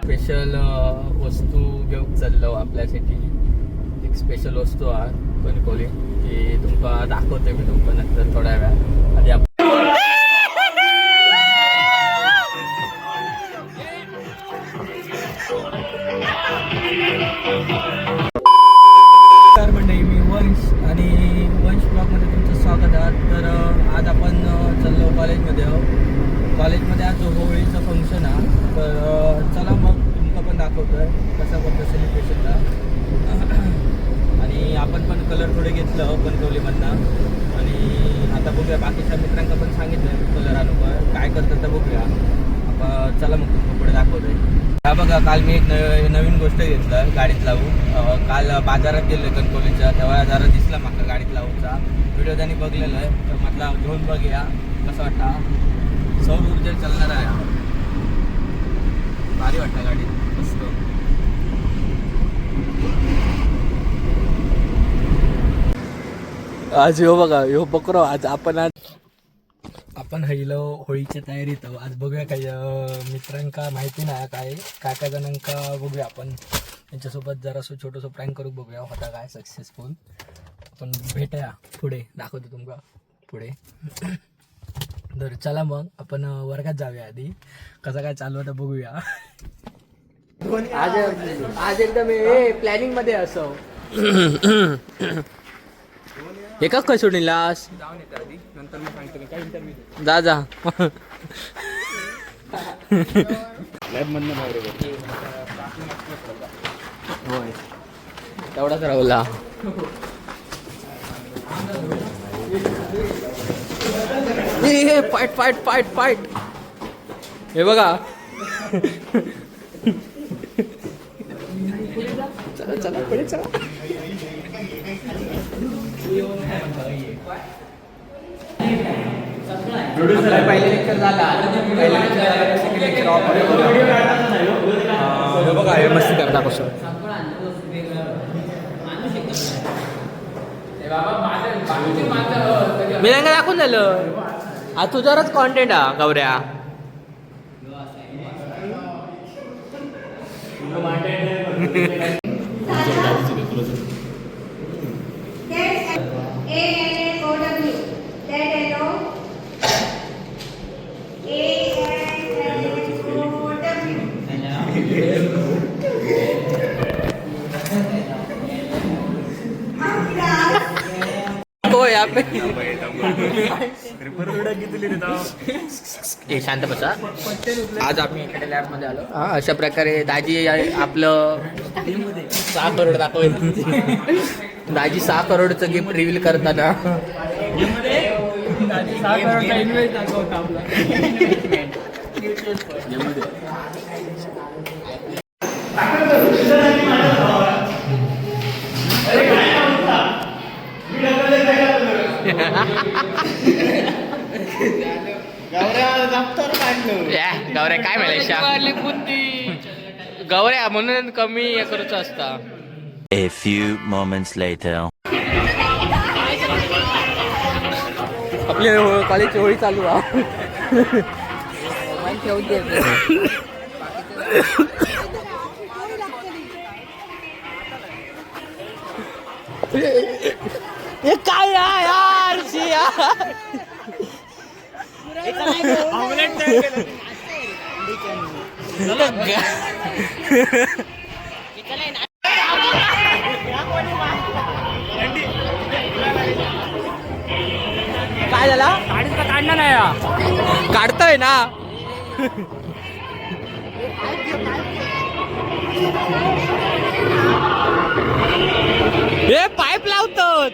Special वस्तू घेऊन चाललो आपल्यासाठी. एक स्पेशल वस्तू आहे कणकोली ती तुमका दाखवते मी तुमका नंतर थोड्या वेळा. आधी मंडळी, मी वंश आणि वंश ब्लॉगमध्ये तुमचं स्वागत आहे. तर आज आपण चाललो कॉलेजमध्ये आहोत. कॉलेजमध्ये आज होळीचं फंक्शन आहे. तर चला मग तुमका पण दाखवतोय कसं करतं सेलिब्रेशनला. आणि आपण पण कलर थोडे घेतलं कणकवलीमधनं. आणि आता बघूया बाकीच्या मित्रांना पण सांगितलं कलर आणू काय करतात तर बघूया. आपण चला मग तुमका पुढे दाखवतोय. हा बघा, काल मी एक नवीन गोष्ट घेतलं गाडीत लावून. काल बाजारात गेलो कणकवलीच्या, तेव्हा जरा दिसला माका गाडीत लावूनचा व्हिडिओ त्यांनी बघलेलं आहे. तर म्हटलं घेऊन बघूया कसं वाटता. सौर ऊर्जा चालणार आहे, भारी वाटतं गाडीत मस्त. आज ह्यो बघा, ह्यो बकरो. आज आपण हैलो होळीच्या तयारीत. आज बघूया काही मित्रांका माहिती नाही काय जणांका बघूया. आपण त्यांच्यासोबत जरासं छोटंसं प्रँक करू, बघूया होता काय सक्सेसफुल. आपण भेटूया पुढे, दाखवतो तुमका पुढे. तर चला मग आपण वर्गात जाऊया. आधी कसं काय चालू होतं बघूया. आज एकदम प्लॅनिंग मध्ये असो. एका काय सोडलास? नंतर मी सांगतो काय इंटरव्ह्यू. जा होय, तेवढाच राहुला. Fight fight fight fight. हे बघा, चला चला पुढे चला. पहिला लेक्चर झाला. पहिला लेक्चर सेकंड लेक्चर ऑफ बघा. हे मस्ती करता कसं. मी त्यांना दाखवून झालं. हा तुझ्यावरच कॉन्टेंट हा गौऱ्या. शांत बसा. आज आम्ही इकडे लॅब मध्ये आलो. अशा प्रकारे दाजी आपलं 6 करोड दाखवलं. दाजी 6 करोडचं गिफ्ट रिव्हील करताना दाजी 6 करोडचा इन्व्हेस्ट दाखवता आपला. गौऱ्या काय म्हणायच्या गौऱ्या म्हणून कमी हे करूच असता. A few moments later. आपली कॉलेजची होळी चालू आहे. हे काय यार काय झाला? गाडीचा काढणार नाही, काढतोय ना. हे पाईप लावतात.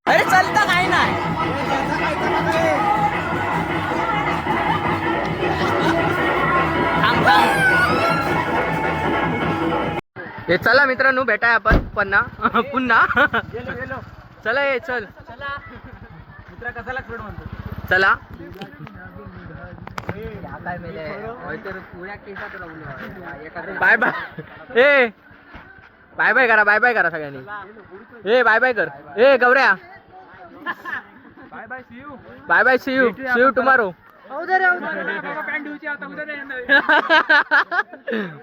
अरे चलता काय नाही. थांब थांब. हे चला मित्रांनो भेटाय आपण पुन्हा पुन्हा. चला ये चल. मित्र कसाला सोड म्हणतो. चला. Bye bye. ए बाय बाय करा, बाय बाय करा सगळ्यांनी. ए बाय बाय कर. ए Gaurya bye bye see you. Bye bye see you tomorrow.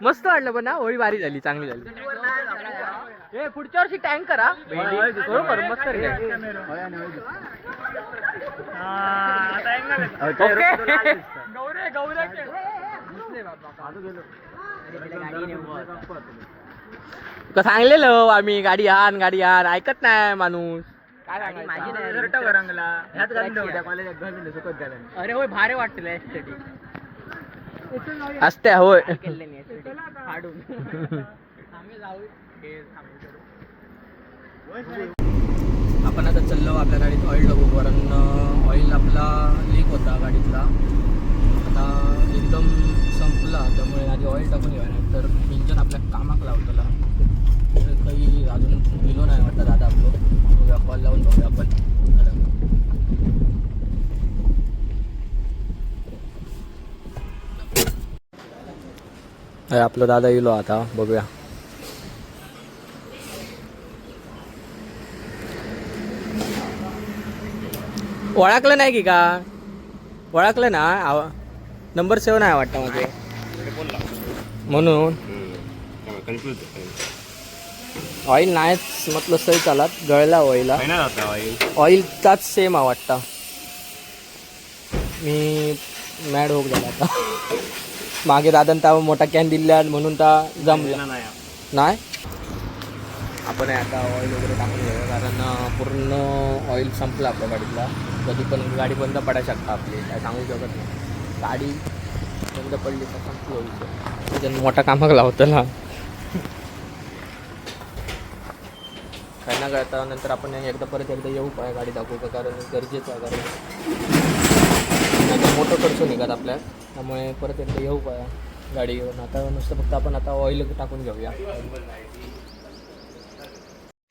मस्त वाटलं पण ना, होळी भारी झाली, चांगली झाली. ए पुढच्या वर्षी टँक करा बरोबर. मस्त का सांगलेलं आम्ही गाडी आण ऐकत नाही माणूस. अरे होय भारी वाटलं असते होय. आपण आता चाललो आपल्या गाडीत ऑइल टाकू, कारण ऑइल आपला लीक होता गाडीतला. आता एकदम संपला, त्यामुळे आधी ऑइल टाकून घ्या, नाही तर इंजन आपल्या कामाक लावतला. काही अजून गेलो नाही वाटतं दादा आपलं. बघूया कॉल लावून बघूया आपण. आपलं दादा येलो आता, बघूया. ओळखलं नाही की का? ओळखलं ना, नंबर 7 आहे वाटतं माझे म्हणून. ऑइल नाहीच म्हटलं सही चालत, गळला ऑइल. ऑइलचाच सेम आहे वाटतं. मी मॅड होक झाला आता. मागे दादा त्या मोठा कॅन दिला म्हणून त्या जमला नाही. आपण आता ऑइल वगैरे टाकून घेऊया, कारण पूर्ण ऑइल संपलं आपल्या गाडीतला. कधी पण गाडी बंद पडायला शकता आपली, काय सांगू शकत नाही. गाडी बंद पडली तर संपलं होईल. मोठा कामाक लावतला काय ना कळता. नंतर आपण परत एकदा येऊ पाय गाडी दाखवू का, कारण गरजेचं आहे. कारण मोठं खर्च निघत आपल्या, त्यामुळे परत एकदा येऊ पाया गाडी घेऊन. आता नुसतं फक्त आपण आता ऑइल टाकून घेऊया.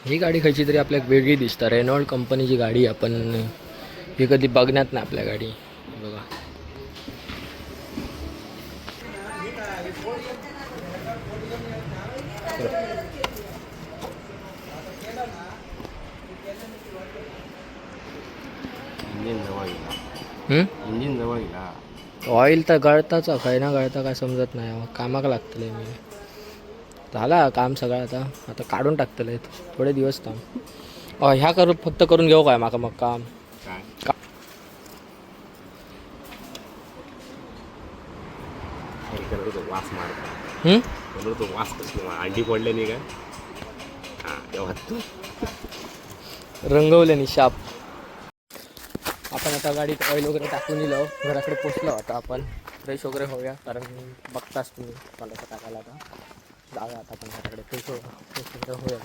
ही गाडी खायची तरी आपल्याला वेगळी दिसतं. रेनॉल्ड कंपनीची गाडी. आपण ही कधी बघण्यात नाही आपल्या गाडी. बघा इंजिन जवळ ऑइल तर गळताच, काय ना गळता काय समजत नाही. कामाक लागतलं मी. झाला काम सगळं. आता काढून टाकतलं थोडे दिवस काम. ह्या फक्त करून घेऊ काय माका मग काम. वास मारतो तो वास अंडी पडले नाही काय. रंगवले नि शाप. आपण आता गाडीत ऑइल वगैरे टाकून दिलं, घराकडे पोचलो. आता आपण फ्रेश वगैरे होऊया, कारण बघताच तुम्ही मला टाकायला. आता जाऊया आता आपण घराकडे फ्रेश वगैरे होऊया.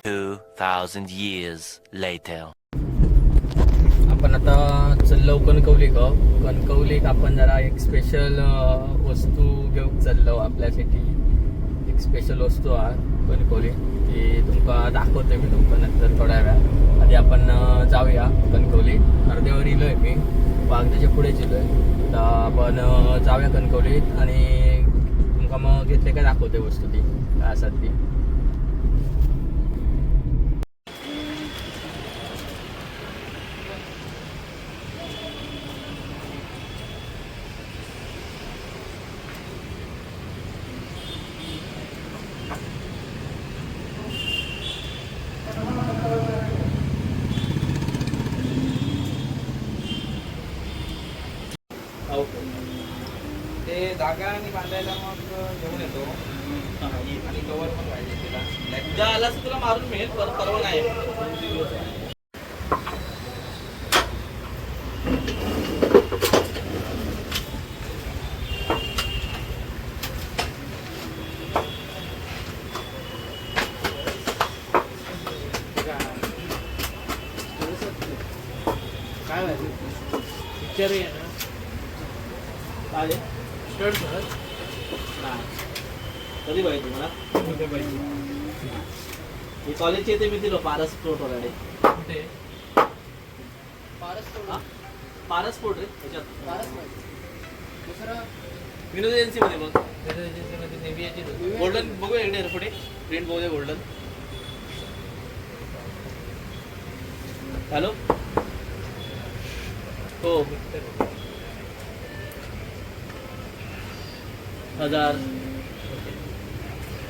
2000 years later. आपण आता चाललो कणकवलीत. आपण जरा एक स्पेशल वस्तू घेऊन चाललो आपल्यासाठी. एक स्पेशल वस्तू आहे कणकवली, ती तुमका दाखवते मी तुमका नंतर थोड्या वेळा. आधी आपण जाऊया कणकवली. अर्ध्यावर येलो आहे मी, वागदाच्या पुढेच येलो आहे. तर आपण जाऊया कणकवलीत आणि तुमका मग घेतले काय दाखवते वस्तू ती काय असतात ती. ते जागा आणि बांधायला मग घेऊन येतो. आणि कवर पण पाहिजे तिला. उद्या आलास तुला मारून मिळेल, परवा नाही. पिक्चर आहे ना काय स्टड सर कधी पाहिजे तुम्हाला कुठे पाहिजे मी कॉलेजचे येते मी दिलो पारस स्पोर्ट वगैरे कुठे पारस स्पोर्ट रे त्याच्यात दुसरा विनोद एजन्सीमध्ये मग एजन्सीमध्ये नेव्हियाची गोल्डन बघूया इकडे पुढे प्रिंट बघूया गोल्डन हॅलो हो 1000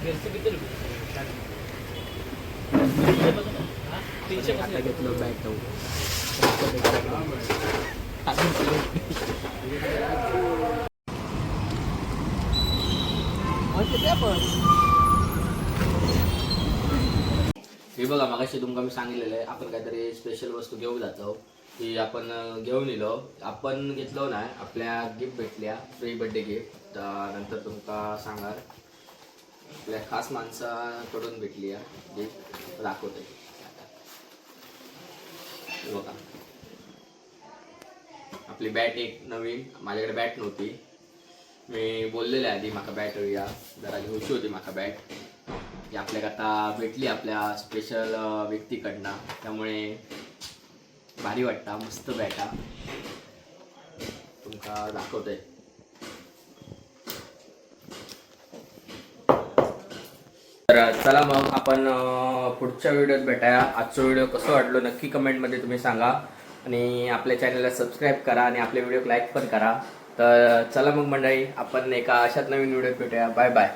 घरचे किती रुपये 300 आता घेतलं बॅग हे बघा मगाशी तुमका मी सांगितलेलं आहे आपण काहीतरी स्पेशल वस्तू घेऊन जातो की आपण घेऊन येलो आपण घेतलो नाही आपल्या गिफ्ट भेटल्या फ्री बर्थडे गिफ्ट नंतर तुमका सांगार आपल्या खास माणसाकडून भेटली गिफ्ट दाखवते हे बघा आपली बॅट एक नवीन माझ्याकडे बॅट नव्हती मी बोललेले आधी माका बॅट हवी जरा घ्यायची होती माका बॅट जी आपल्याला आता भेटली आपल्या स्पेशल व्यक्तीकडनं त्यामुळे भारी वाटता मस्त बॅटा तुमका दाखवतोय तर चला मग आपण पुढच्या व्हिडिओत भेटाया आजचा व्हिडिओ कसं वाटलो नक्की कमेंटमध्ये तुम्ही सांगा आणि आपल्या चॅनलला सबस्क्राईब करा आणि आपल्या व्हिडिओ लाईक पण करा तर चला मग मंडळी आपण एका अशाच नवीन व्हिडिओत भेटूया बाय बाय